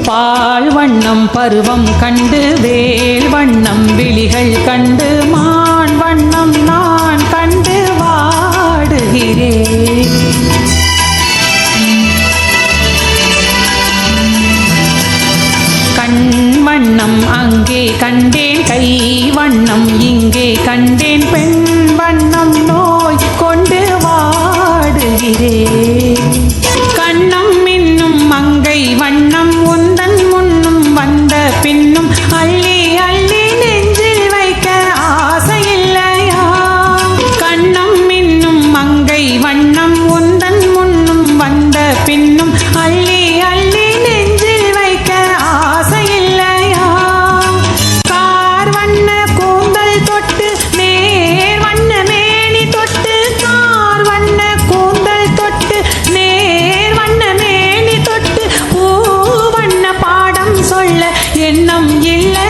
பால் வண்ணம் பருவம் கண்டு வேல் வண்ணம் விழிகள் கண்டு மான் வண்ணம் நான் கண்டு வாடுகிறேன். கண் வண்ணம் அங்கே கண்டேன் கை வண்ணம் இங்கே கண்டேன் பெண் வண்ணம் நோய் கொண்டு வாடுகிறேன். கண்ணம் இன்னும் மங்கை வண்ணம் உந்தன் முன்னும் வந்த பின்னும் அள்ளி அள்ளி நெஞ்சில் வைக்க ஆசையில்லையா? கண்ணம் இன்னும் மங்கை வண்ணம் உந்தன் முன்னும் வந்த பின்னும் அள்ளி அள்ளி நெஞ்சில் வைக்க ஆசையில்லையா? கார் வண்ண கூந்தல் தொட்டு நேர் வண்ண மேனி தொட்டு கார் வண்ண கூந்தல் தொட்டு நேர் வண்ண மேனி தொட்டு பூ வண்ண பாடம் சொல்ல எண்ணம் இல்லை.